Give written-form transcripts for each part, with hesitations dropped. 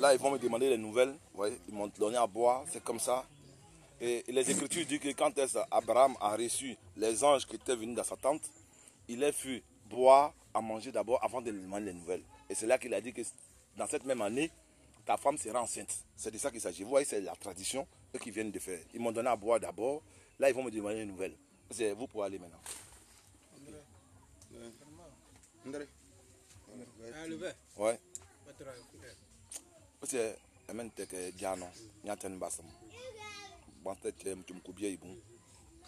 Là, ils vont me demander les nouvelles. Vous voyez, ils m'ont donné à boire, c'est comme ça. Et les Écritures disent que quand Abraham a reçu les anges qui étaient venus dans sa tente, il a pu boire, à manger d'abord avant de lui demander les nouvelles. Et c'est là qu'il a dit que dans cette même année, ta femme sera enceinte. C'est de ça qu'il s'agit. Vous voyez, c'est la tradition qu'ils viennent de faire. Ils m'ont donné à boire d'abord. Là, ils vont me demander les nouvelles. Vous pouvez aller maintenant. Ouais. C'est un peu de Diano. Il y a un bassam.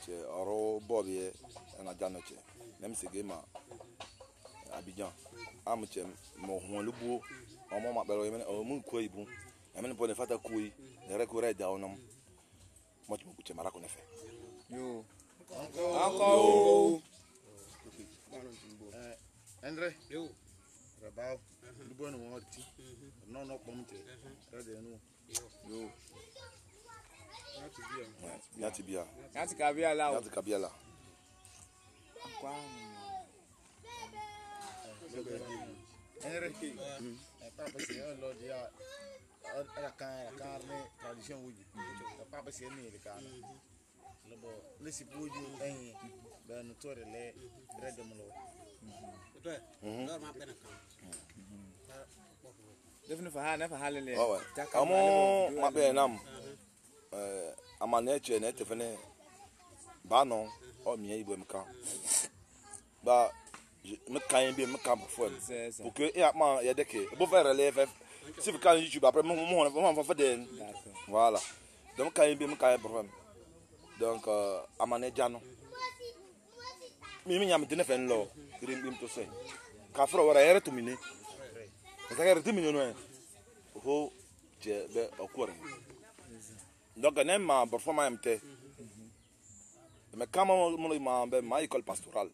C'est oro Bobby et un Dianoche. Même si game Abidjan. Amchem, mon lubo, un moment, un moon quay boom. Un minute pour the fata kui, the record down. Much more to Maraconefe. Yo. Uncle. Andre, yo, Rabao, the born of Morty, no, Monte, yo, Yatibia. That's Kabiala. Yat Kabiala. Henry, Papa said, Lord, a carne, tradition with you. Papa said, me the car. Let's put you then to the leg, read them low. Definitely for her, never hallelujah. Oh, I'm on my benam. I'm a nature net of any banon or me able to but me can't be a camp for okay, yeah, man, yeah, decade. Above a level, see if you can YouTube après mon for den. Voilà. Donc, quand il me caille problème. Donc, à Manejano. Mimi yam tenefen lo, grim him to say. Kafro wara ere to mine. Esa 2 millions ho je be okore. Donc nem ma performance MT. Mais quand mon ma école pastorale,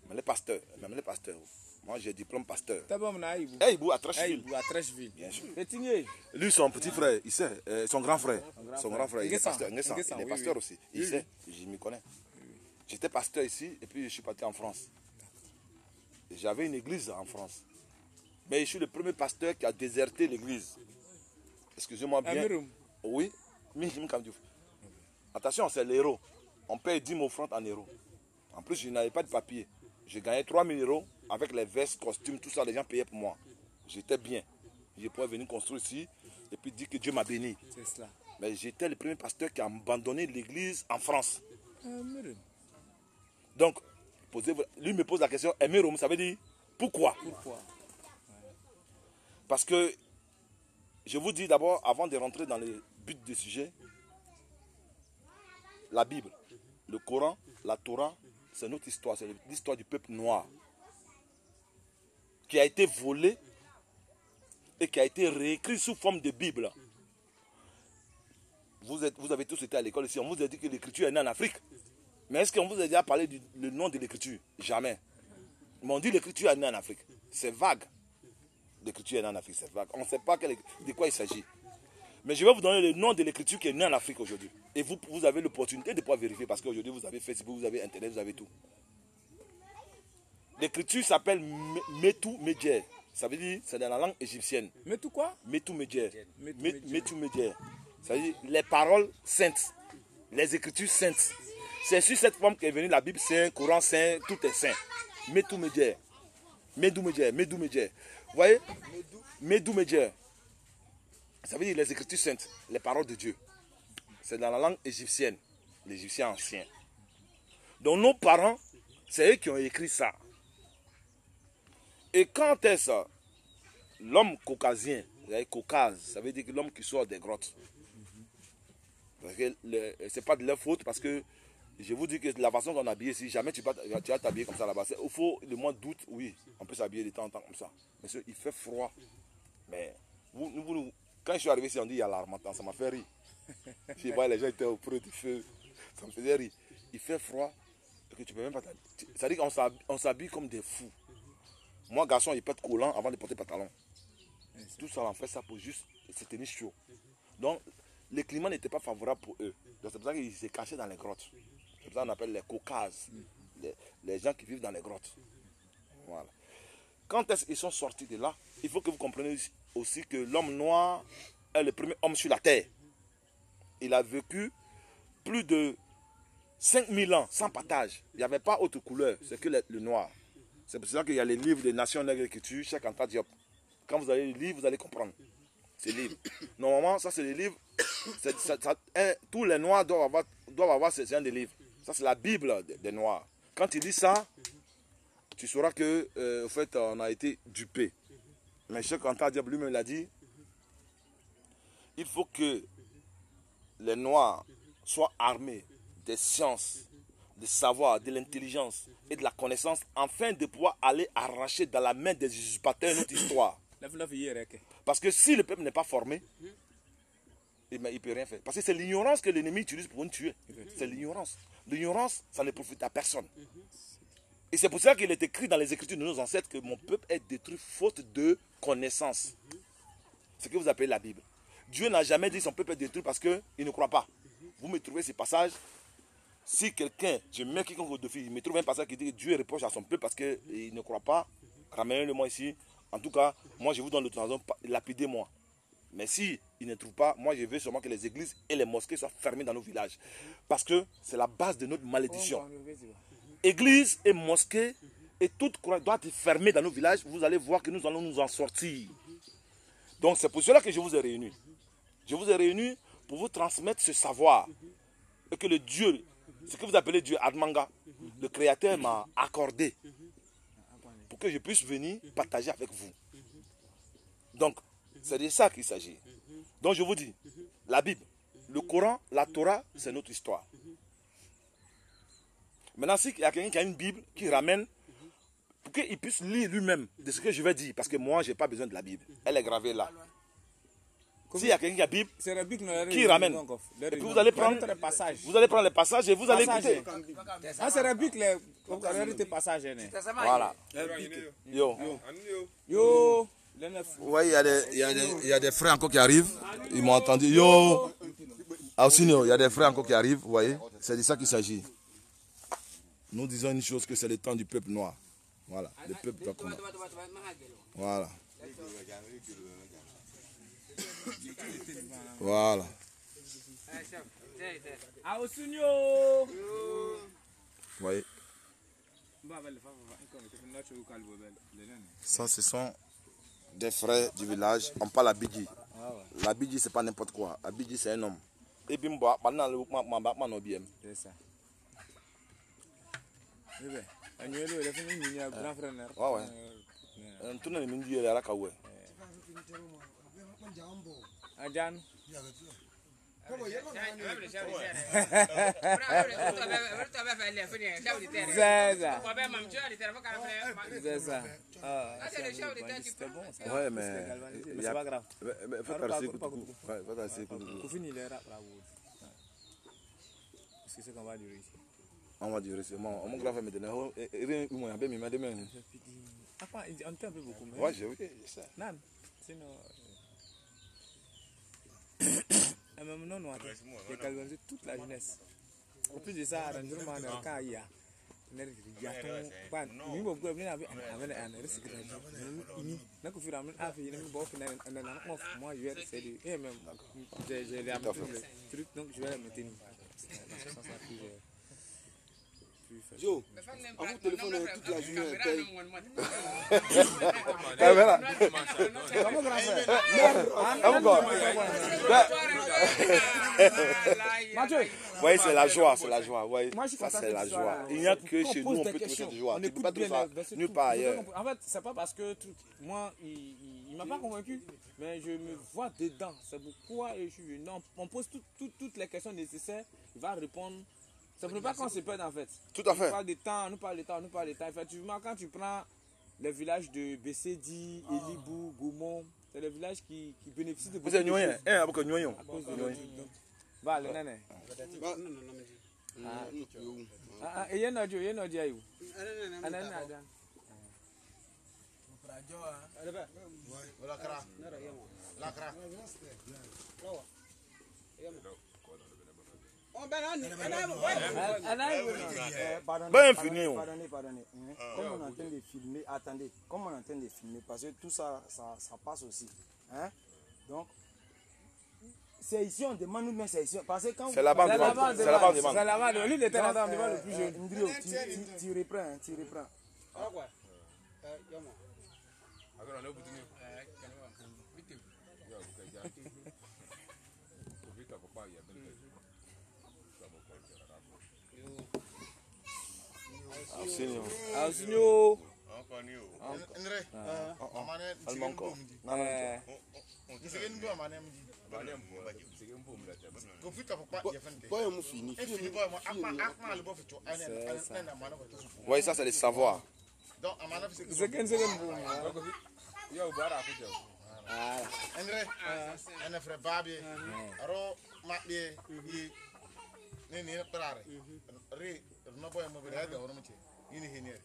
mais les pasteurs, même les pasteurs. Moi j'ai diplôme pasteur. Eh, à Trècheville. Bien sûr. Lui son petit frère, il sait, son grand frère, il est pasteur, il est pasteur aussi. Il sait, je m'y connais. J'étais pasteur ici et puis je suis parti en France. J'avais une église en France. Mais je suis le premier pasteur qui a déserté l'église. Excusez-moi bien. Oui, attention, c'est l'euro. On paye 10 000 francs en euros. En plus, je n'avais pas de papier. J'ai gagné 3 000 euros avec les vestes, costumes, tout ça. Les gens payaient pour moi. J'étais bien. Je pouvais venir construire ici et puis dire que Dieu m'a béni. C'est cela. Mais j'étais le premier pasteur qui a abandonné l'église en France. Donc, lui me pose la question, Emerum, ça veut dire pourquoi? Parce que, je vous dis d'abord, avant de rentrer dans le but du sujet, la Bible, le Coran, la Torah, c'est notre histoire, c'est l'histoire du peuple noir qui a été volé et qui a été réécrit sous forme de Bible. Vous avez tous été à l'école ici, on vous a dit que l'écriture est née en Afrique. Mais est-ce qu'on vous a déjà parlé du nom de l'écriture? Jamais. Mais on dit l'écriture est née en Afrique. C'est vague. L'écriture est née en Afrique, c'est vague. On ne sait pas de quoi il s'agit. Mais je vais vous donner le nom de l'écriture qui est née en Afrique aujourd'hui. Et vous avez l'opportunité de pouvoir vérifier parce qu'aujourd'hui vous avez Facebook, vous avez Internet, vous avez tout. L'écriture s'appelle Metu Medjer. Ça veut dire, c'est dans la langue égyptienne. Metu quoi? Metu Medjer. Metu Medjer. Ça veut dire les paroles saintes. Les écritures saintes. C'est sur cette forme qu'est venue la Bible saint, Coran saint, tout est saint. Metu Medjer. Medu Medjer. Medu Medjer. Vous voyez? Medu Medjer. Ça veut dire les écritures saintes, les paroles de Dieu. C'est dans la langue égyptienne, l'égyptien ancien. Donc nos parents, c'est eux qui ont écrit ça. Et quand est-ce l'homme caucasien, Caucase, ça veut dire que l'homme qui sort des grottes. Ce n'est pas de leur faute parce que je vous dis que la façon qu'on habille ici, jamais tu vas t'habiller comme ça là-bas. Il faut le mois d'août, oui, on peut s'habiller de temps en temps comme ça. Mais il fait froid. Mais quand je suis arrivé ici, on dit il y a l'armatan, ça m'a fait rire. Je vois les gens étaient auprès du feu, ça me faisait rire. Il fait froid, que tu peux même pas t'habiller. C'est-à-dire qu'on s'habille comme des fous. Moi, garçon, il peut être collant avant de porter pantalon. Tout ça, on fait ça pour juste se tenir chaud. Donc, le climat n'était pas favorable pour eux. Donc, c'est pour ça qu'ils se cachaient dans les grottes. C'est pour ça qu'on appelle les Caucases, les gens qui vivent dans les grottes. Voilà. Quand ils sont sortis de là, il faut que vous compreniez aussi que l'homme noir est le premier homme sur la terre. Il a vécu plus de 5000 ans sans partage. Il n'y avait pas autre couleur, c'est que le noir. C'est pour ça qu'il y a les livres des Nations Nègres que tu Cheikh Anta Diop. Quand vous allez les lire, vous allez comprendre. Ces livres. Normalement, ça c'est les livres. Tous les noirs doivent avoir ce genre de livres. Ça c'est la Bible des noirs. Quand tu lis ça, tu sauras que, en fait, on a été dupé. Mais Cheikh Anta Diop lui-même l'a dit. Il faut que les noirs soient armés des sciences, du savoir, de l'intelligence et de la connaissance, afin de pouvoir aller arracher dans la main des usurpateurs notre histoire. Parce que si le peuple n'est pas formé, il ne peut rien faire. Parce que c'est l'ignorance que l'ennemi utilise pour nous tuer. C'est l'ignorance. L'ignorance, ça ne profite à personne. Et c'est pour ça qu'il est écrit dans les écritures de nos ancêtres que mon peuple est détruit faute de connaissance. Ce que vous appelez la Bible. Dieu n'a jamais dit que son peuple est détruit parce qu'il ne croit pas. Vous me trouvez ces passages. Si quelqu'un, je mets quiconque au défi, il me trouve un passage qui dit que Dieu reproche à son peuple parce qu'il ne croit pas, ramenez-le-moi ici. En tout cas, moi je vous donne l'autorisation, lapidez-moi. Mais si il ne trouve pas, moi je veux seulement que les églises et les mosquées soient fermées dans nos villages. Parce que c'est la base de notre malédiction. Église et mosquées et toute croix doit être fermée dans nos villages. Vous allez voir que nous allons nous en sortir. Donc c'est pour cela que je vous ai réunis. Je vous ai réunis pour vous transmettre ce savoir. Et que le Dieu, ce que vous appelez Dieu, Admanga, le Créateur m'a accordé. Pour que je puisse venir partager avec vous. Donc, c'est de ça qu'il s'agit. Donc je vous dis, la Bible, le Coran, la Torah, c'est notre histoire. Maintenant, s'il y a quelqu'un qui a une Bible, qui ramène, pour qu'il puisse lire lui-même de ce que je vais dire, parce que moi, je n'ai pas besoin de la Bible. Elle est gravée là. S'il y a quelqu'un qui a la Bible, qui ramène, et puis vous allez prendre les passages et vous allez écouter. Ah, c'est la Bible, les passages. Voilà. Yo. Yo. Ouais, il y a des frères encore qui arrivent. Ils m'ont entendu. Yo. Alcinio, il y a des frères encore qui arrivent. Vous voyez, c'est de ça qu'il s'agit. Nous disons une chose, que c'est le temps du peuple noir. Voilà, le peuple doit combattre. Voilà. Voilà. Vous voyez. Ça, ce sont des frères du village. On parle à Bidji. La Bidji, c'est pas n'importe quoi. La Bidji, c'est un homme. Et puis, c'est ça. C'est ça. C'est bon, ça. Ouais, mais c'est pas grave. Est-ce que c'est qu'on va durer ici? On va durer ici. On va grave maintenant. On peut un peu beaucoup. Ouais, je sais. Non, sinon. Même non, j'ai galvanisé toute la jeunesse. En plus de ça, quand il y a donc je vais la maintenir. Joe, à vous téléphoner toute la journée. Oui, c'est la joie, c'est la joie. Ouais, ça, c'est la joie. Il n'y a que chez nous, on peut trouver cette joie. Tu ne peux pas trouver ça nulle part ailleurs. En fait, c'est pas parce que moi, il ne m'a pas convaincu, mais je me vois dedans. C'est pourquoi je suis venu. On pose toutes les questions nécessaires, il va répondre. Ça ne veut pas qu'on se perde en fait. Tout à fait. Nous parle de temps. Effectivement, quand tu prends les villages de Bessedi, Elibou, Goumon, c'est les villages qui bénéficient de beaucoup de choses. À cause de va, le nene. Et il y a un audio, Pardonnez. Comme on est en train de filmer, attendez, comme on est en train de filmer, parce que tout ça, ça passe aussi. Hein? Donc, c'est ici on demande, mais c'est ici. Parce que quand C'est là-bas, on C'est demande. là-bas, C'est là-bas, on demande. c'est là-bas. Lui, il était là-bas, on demande le plus jeune. Ndrio, tu reprends, hein, tu reprends. Alcino. Andre, amane Almanco. ndo amane mji. Ko fita papa ya fente. Boy, on finit. Et fini boy, akma le bof to ane amane ko to. Oui, ça, c'est le savoir. Donc amane fi Second boom. Yo, bara ku jaw. Andre, ane frère babie. Aro mabie yi ni prare. Re no boy mo be da woro mo che. Yini hinere.